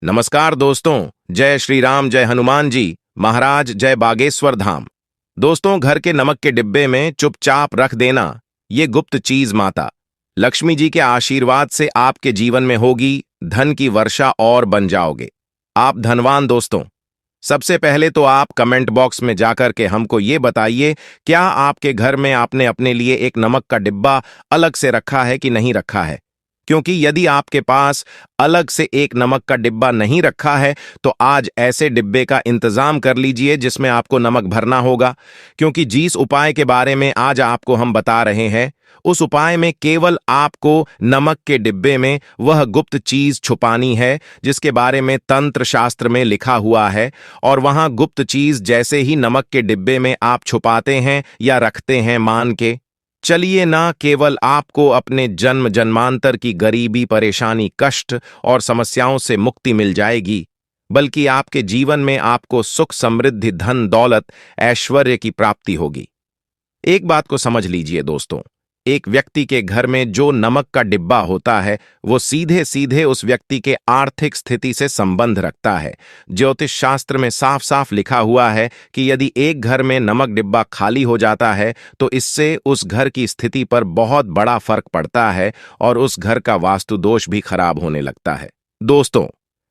नमस्कार दोस्तों, जय श्री राम, जय हनुमान जी महाराज, जय बागेश्वर धाम। दोस्तों, घर के नमक के डिब्बे में चुपचाप रख देना ये गुप्त चीज माता लक्ष्मी जी के आशीर्वाद से आपके जीवन में होगी धन की वर्षा और बन जाओगे आप धनवान। दोस्तों, सबसे पहले तो आप कमेंट बॉक्स में जाकर के हमको ये बताइए, क्या आपके घर में आपने अपने लिए एक नमक का डिब्बा अलग से रखा है कि नहीं रखा है? क्योंकि यदि आपके पास अलग से एक नमक का डिब्बा नहीं रखा है तो आज ऐसे डिब्बे का इंतजाम कर लीजिए जिसमें आपको नमक भरना होगा। क्योंकि जिस उपाय के बारे में आज आपको हम बता रहे हैं उस उपाय में केवल आपको नमक के डिब्बे में वह गुप्त चीज छुपानी है जिसके बारे में तंत्र शास्त्र में लिखा हुआ है। और वहां गुप्त चीज जैसे ही नमक के डिब्बे में आप छुपाते हैं या रखते हैं, मान के चलिए ना केवल आपको अपने जन्म जन्मांतर की गरीबी, परेशानी, कष्ट और समस्याओं से मुक्ति मिल जाएगी, बल्कि आपके जीवन में आपको सुख, समृद्धि, धन, दौलत, ऐश्वर्य की प्राप्ति होगी। एक बात को समझ लीजिए दोस्तों, एक व्यक्ति के घर में जो नमक का डिब्बा होता है वो सीधे सीधे उस व्यक्ति के आर्थिक स्थिति से संबंध रखता है। ज्योतिष शास्त्र में साफ साफ लिखा हुआ है कि यदि एक घर में नमक डिब्बा खाली हो जाता है तो इससे उस घर की स्थिति पर बहुत बड़ा फर्क पड़ता है और उस घर का वास्तु दोष भी खराब होने लगता है। दोस्तों,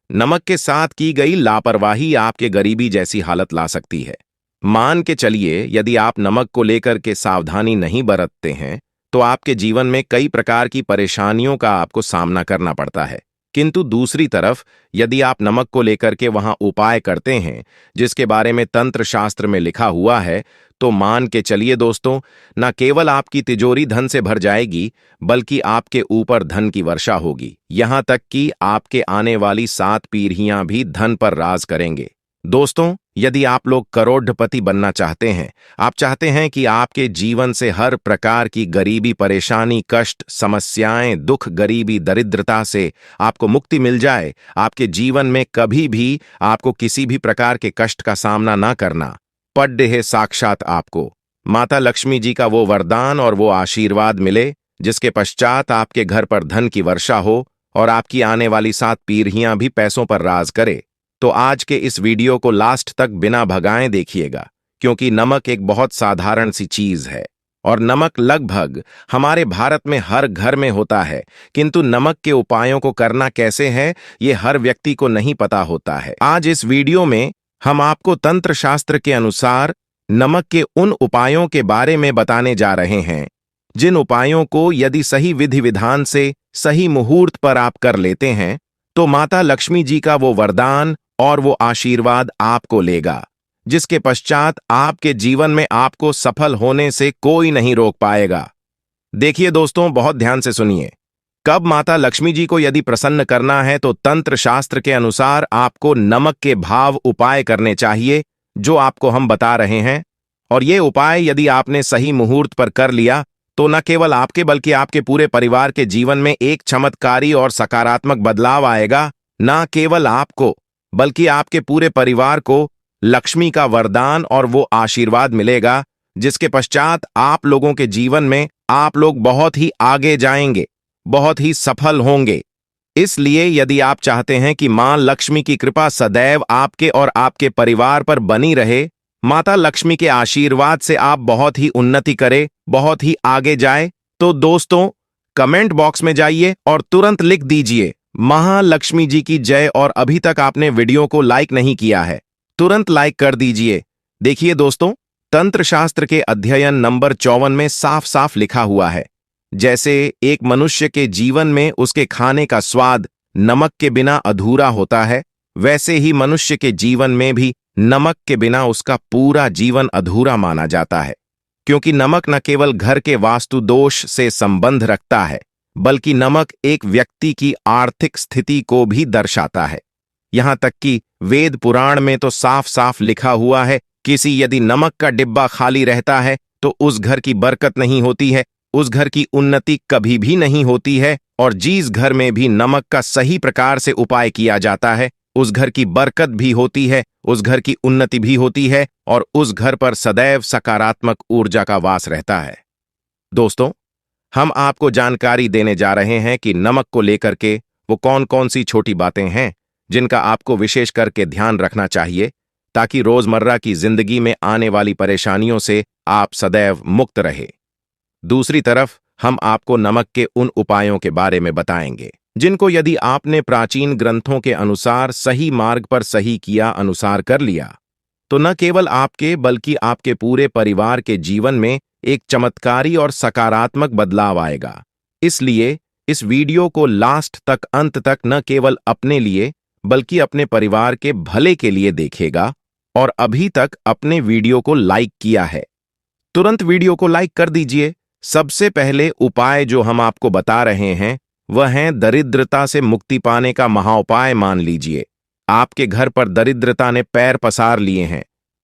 नमक के साथ की गई लापरवाही आपके गरीबी जैसी हालत ला सकती है। मान के चलिए, यदि आप नमक को लेकर के सावधानी नहीं बरतते हैं तो आपके जीवन में कई प्रकार की परेशानियों का आपको सामना करना पड़ता है। किंतु दूसरी तरफ यदि आप नमक को लेकर के वहां उपाय करते हैं जिसके बारे में तंत्र शास्त्र में लिखा हुआ है, तो मान के चलिए दोस्तों, न केवल आपकी तिजोरी धन से भर जाएगी बल्कि आपके ऊपर धन की वर्षा होगी। यहां तक कि आपके आने वाली 7 पीढ़ियां भी धन पर राज करेंगे। दोस्तों, यदि आप लोग करोड़पति बनना चाहते हैं, आप चाहते हैं कि आपके जीवन से हर प्रकार की गरीबी, परेशानी, कष्ट, समस्याएं, दुख, गरीबी, दरिद्रता से आपको मुक्ति मिल जाए, आपके जीवन में कभी भी आपको किसी भी प्रकार के कष्ट का सामना ना करना पड़े है, साक्षात आपको माता लक्ष्मी जी का वो वरदान और वो आशीर्वाद मिले जिसके पश्चात आपके घर पर धन की वर्षा हो और आपकी आने वाली 7 पीढ़ियां भी पैसों पर राज करे, तो आज के इस वीडियो को लास्ट तक बिना भगाए देखिएगा। क्योंकि नमक एक बहुत साधारण सी चीज है और नमक लगभग हमारे भारत में हर घर में होता है, किंतु नमक के उपायों को करना कैसे है ये हर व्यक्ति को नहीं पता होता है। आज इस वीडियो में हम आपको तंत्र शास्त्र के अनुसार नमक के उन उपायों के बारे में बताने जा रहे हैं जिन उपायों को यदि सही विधि विधान से सही मुहूर्त पर आप कर लेते हैं तो माता लक्ष्मी जी का वो वरदान और वो आशीर्वाद आपको लेगा, जिसके पश्चात आपके जीवन में आपको सफल होने से कोई नहीं रोक पाएगा। देखिए दोस्तों, बहुत ध्यान से सुनिए। कब माता लक्ष्मी जी को यदि प्रसन्न करना है तो तंत्र शास्त्र के अनुसार आपको नमक के भाव उपाय करने चाहिए जो आपको हम बता रहे हैं। और ये उपाय यदि आपने सही मुहूर्त पर कर लिया तो न केवल आपके बल्कि आपके पूरे परिवार के जीवन में एक चमत्कारी और सकारात्मक बदलाव आएगा। न केवल आपको बल्कि आपके पूरे परिवार को लक्ष्मी का वरदान और वो आशीर्वाद मिलेगा जिसके पश्चात आप लोगों के जीवन में आप लोग बहुत ही आगे जाएंगे, बहुत ही सफल होंगे। इसलिए यदि आप चाहते हैं कि मां लक्ष्मी की कृपा सदैव आपके और आपके परिवार पर बनी रहे, माता लक्ष्मी के आशीर्वाद से आप बहुत ही उन्नति करें, बहुत ही आगे जाए, तो दोस्तों कमेंट बॉक्स में जाइए और तुरंत लिख दीजिए महालक्ष्मी जी की जय। और अभी तक आपने वीडियो को लाइक नहीं किया है, तुरंत लाइक कर दीजिए। देखिए दोस्तों, तंत्र शास्त्र के अध्ययन नंबर 54 में साफ साफ लिखा हुआ है, जैसे एक मनुष्य के जीवन में उसके खाने का स्वाद नमक के बिना अधूरा होता है, वैसे ही मनुष्य के जीवन में भी नमक के बिना उसका पूरा जीवन अधूरा माना जाता है। क्योंकि नमक न केवल घर के वास्तु दोष से संबंध रखता है बल्कि नमक एक व्यक्ति की आर्थिक स्थिति को भी दर्शाता है। यहां तक कि वेद पुराण में तो साफ साफ लिखा हुआ है, किसी यदि नमक का डिब्बा खाली रहता है तो उस घर की बरकत नहीं होती है, उस घर की उन्नति कभी भी नहीं होती है। और जिस घर में भी नमक का सही प्रकार से उपाय किया जाता है उस घर की बरकत भी होती है, उस घर की उन्नति भी होती है और उस घर पर सदैव सकारात्मक ऊर्जा का वास रहता है। दोस्तों, हम आपको जानकारी देने जा रहे हैं कि नमक को लेकर के वो कौन कौन सी छोटी बातें हैं जिनका आपको विशेष करके ध्यान रखना चाहिए ताकि रोजमर्रा की जिंदगी में आने वाली परेशानियों से आप सदैव मुक्त रहे। दूसरी तरफ हम आपको नमक के उन उपायों के बारे में बताएंगे जिनको यदि आपने प्राचीन ग्रंथों के अनुसार सही मार्ग पर सही किया अनुसार कर लिया तो न केवल आपके बल्कि आपके पूरे परिवार के जीवन में एक चमत्कारी और सकारात्मक बदलाव आएगा। इसलिए इस वीडियो को लास्ट तक अंत तक न केवल अपने लिए बल्कि अपने परिवार के भले के लिए देखेगा। और अभी तक अपने वीडियो को लाइक किया है तुरंत वीडियो को लाइक कर दीजिए। सबसे पहले उपाय जो हम आपको बता रहे हैं वह है दरिद्रता से मुक्ति पाने का महाउपाय। मान लीजिए आपके घर पर दरिद्रता ने पैर पसार लिए हैं।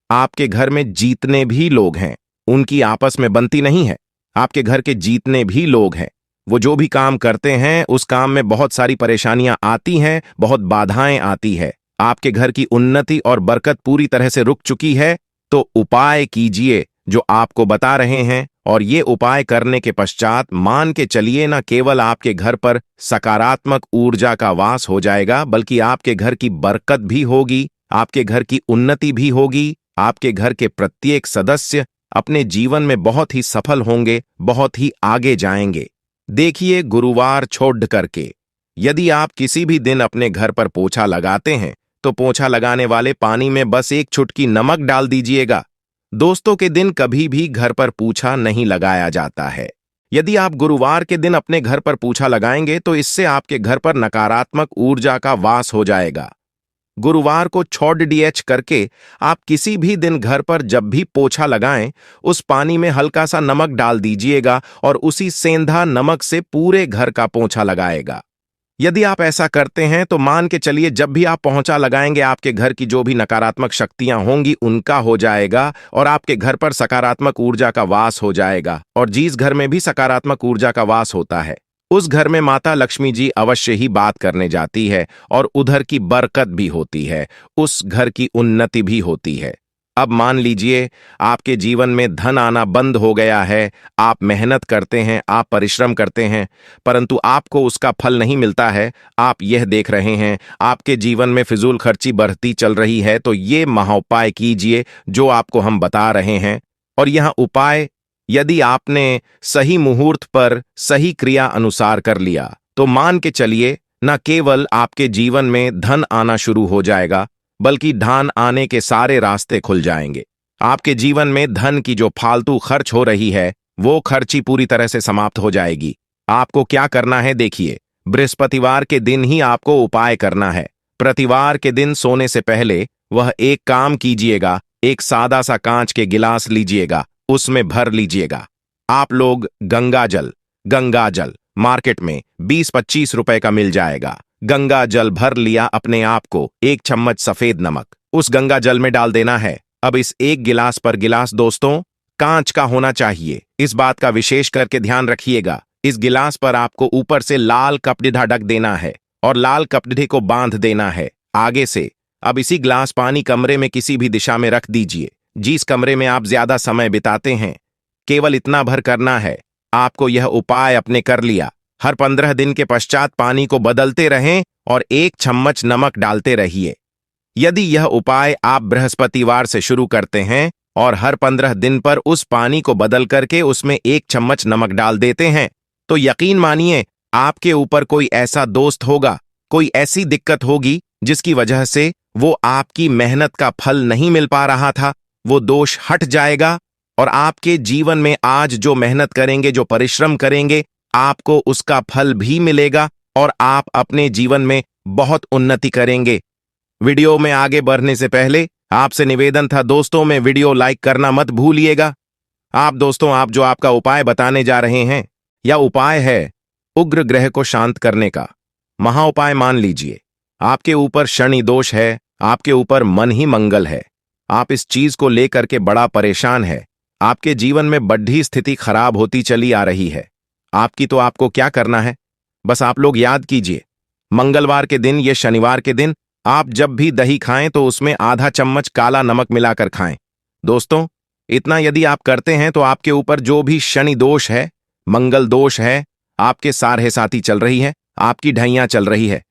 आपके घर में जीतने भी लोग हैं, उनकी आपस में बनती नहीं है। आपके घर के जीतने भी लोग हैं, वो जो भी काम करते हैं उस काम में बहुत सारी परेशानियां आती हैं, बहुत बाधाएं आती है। आपके घर की उन्नति और बरकत पूरी तरह से रुक चुकी है। तो उपाय कीजिए जो आपको बता रहे हैं, और ये उपाय करने के पश्चात मान के चलिए न केवल आपके घर पर सकारात्मक ऊर्जा का वास हो जाएगा बल्कि आपके घर की बरकत भी होगी, आपके घर की उन्नति भी होगी। आपके घर के प्रत्येक सदस्य अपने जीवन में बहुत ही सफल होंगे, बहुत ही आगे जाएंगे। देखिए गुरुवार छोड़ करके यदि आप किसी भी दिन अपने घर पर पोछा लगाते हैं तो पोछा लगाने वाले पानी में बस एक चुटकी नमक डाल दीजिएगा। दोस्तों के दिन कभी भी घर पर पोछा नहीं लगाया जाता है। यदि आप गुरुवार के दिन अपने घर पर पोछा लगाएंगे तो इससे आपके घर पर नकारात्मक ऊर्जा का वास हो जाएगा। गुरुवार को छोड़ डीएच करके आप किसी भी दिन घर पर जब भी पोछा लगाएं उस पानी में हल्का सा नमक डाल दीजिएगा और उसी सेंधा नमक से पूरे घर का पोछा लगाएगा। यदि आप ऐसा करते हैं तो मान के चलिए जब भी आप पोछा लगाएंगे आपके घर की जो भी नकारात्मक शक्तियां होंगी उनका हो जाएगा और आपके घर पर सकारात्मक ऊर्जा का वास हो जाएगा। और जिस घर में भी सकारात्मक ऊर्जा का वास होता है उस घर में माता लक्ष्मी जी अवश्य ही बात करने जाती है और उधर की बरकत भी होती है, उस घर की उन्नति भी होती है। अब मान लीजिए आपके जीवन में धन आना बंद हो गया है, आप मेहनत करते हैं, आप परिश्रम करते हैं, परंतु आपको उसका फल नहीं मिलता है। आप यह देख रहे हैं आपके जीवन में फिजूल खर्ची बढ़ती चल रही है, तो ये महाउपाय कीजिए जो आपको हम बता रहे हैं। और यह उपाय यदि आपने सही मुहूर्त पर सही क्रिया अनुसार कर लिया तो मान के चलिए न केवल आपके जीवन में धन आना शुरू हो जाएगा बल्कि धन आने के सारे रास्ते खुल जाएंगे। आपके जीवन में धन की जो फालतू खर्च हो रही है वो खर्ची पूरी तरह से समाप्त हो जाएगी। आपको क्या करना है देखिए, बृहस्पतिवार के दिन ही आपको उपाय करना है। प्रतिवार के दिन सोने से पहले वह एक काम कीजिएगा, एक सादा सा कांच के गिलास लीजिएगा, उसमें भर लीजिएगा आप लोग गंगा जल मार्केट में 20-25 रुपए का मिल जाएगा। गंगा जल भर लिया, अपने आप को एक चम्मच सफेद नमक उस गंगा जल में डाल देना है। अब इस एक गिलास पर गिलास दोस्तों कांच का होना चाहिए, इस बात का विशेष करके ध्यान रखिएगा। इस गिलास पर आपको ऊपर से लाल कपड़िधा ढक देना है और लाल कपड़े को बांध देना है आगे से। अब इसी गिलास पानी कमरे में किसी भी दिशा में रख दीजिए, जिस कमरे में आप ज्यादा समय बिताते हैं। केवल इतना भर करना है। आपको यह उपाय अपने कर लिया। हर 15 दिन के पश्चात पानी को बदलते रहें और एक चम्मच नमक डालते रहिए। यदि यह उपाय आप बृहस्पतिवार से शुरू करते हैं और हर 15 दिन पर उस पानी को बदल करके उसमें एक चम्मच नमक डाल देते हैं तो यकीन मानिए आपके ऊपर कोई ऐसा दोस्त होगा, कोई ऐसी दिक्कत होगी जिसकी वजह से वो आपकी मेहनत का फल नहीं मिल पा रहा था, वो दोष हट जाएगा और आपके जीवन में आज जो मेहनत करेंगे, जो परिश्रम करेंगे, आपको उसका फल भी मिलेगा और आप अपने जीवन में बहुत उन्नति करेंगे। वीडियो में आगे बढ़ने से पहले आपसे निवेदन था दोस्तों, में वीडियो लाइक करना मत भूलिएगा। आप जो आपका उपाय बताने जा रहे हैं यह उपाय है उग्र ग्रह को शांत करने का महाउपाय। मान लीजिए आपके ऊपर शनि दोष है, आपके ऊपर मन ही मंगल है, आप इस चीज को लेकर के बड़ा परेशान है, आपके जीवन में बढ़ी स्थिति खराब होती चली आ रही है आपकी। तो आपको क्या करना है, बस आप लोग याद कीजिए, मंगलवार के दिन या शनिवार के दिन आप जब भी दही खाएं तो उसमें आधा चम्मच काला नमक मिलाकर खाएं। दोस्तों इतना यदि आप करते हैं तो आपके ऊपर जो भी शनि दोष है, मंगल दोष है, आपके सारहे साथी चल रही है, आपकी ढैया चल रही है,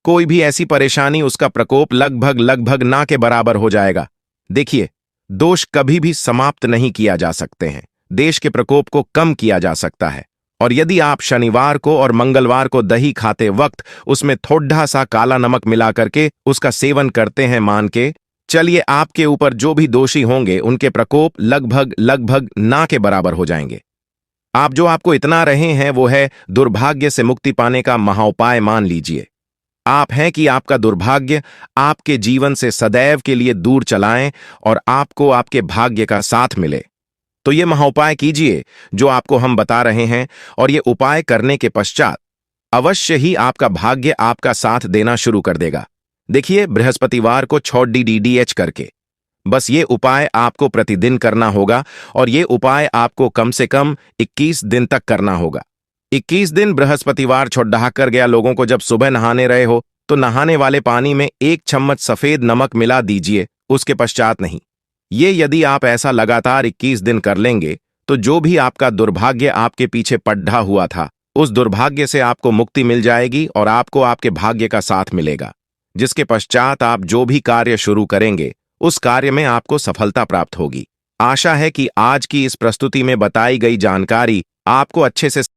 कोई भी ऐसी परेशानी, उसका प्रकोप लगभग लगभग ना के बराबर हो जाएगा। देखिए, दोष कभी भी समाप्त नहीं किया जा सकते हैं, देश के प्रकोप को कम किया जा सकता है। और यदि आप शनिवार को और मंगलवार को दही खाते वक्त उसमें थोड़ा सा काला नमक मिला करके उसका सेवन करते हैं, मान के चलिए आपके ऊपर जो भी दोषी होंगे उनके प्रकोप लगभग लगभग ना के बराबर हो जाएंगे। आप जो आपको इतना रहे हैं वो है दुर्भाग्य से मुक्ति पाने का महाउपाय मान लीजिए। आप हैं कि आपका दुर्भाग्य आपके जीवन से सदैव के लिए दूर चलाएं और आपको आपके भाग्य का साथ मिले। तो ये महाउपाय कीजिए जो आपको हम बता रहे हैं, और ये उपाय करने के पश्चात अवश्य ही आपका भाग्य आपका साथ देना शुरू कर देगा। देखिए, बृहस्पतिवार को DDH करके बस ये उपाय आपको प्रतिदिन करना होगा, और ये उपाय आपको कम से कम 21 दिन तक करना होगा। 21 दिन बृहस्पतिवार छोड़ कर गया लोगों को जब सुबह नहाने रहे हो तो नहाने वाले पानी में 1 चम्मच सफेद नमक मिला दीजिए, उसके पश्चात नहीं। ये यदि आप ऐसा लगातार 21 दिन कर लेंगे तो जो भी आपका दुर्भाग्य आपके पीछे पड्ढा हुआ था, उस दुर्भाग्य से आपको मुक्ति मिल जाएगी और आपको आपके भाग्य का साथ मिलेगा, जिसके पश्चात आप जो भी कार्य शुरू करेंगे उस कार्य में आपको सफलता प्राप्त होगी। आशा है कि आज की इस प्रस्तुति में बताई गई जानकारी आपको अच्छे से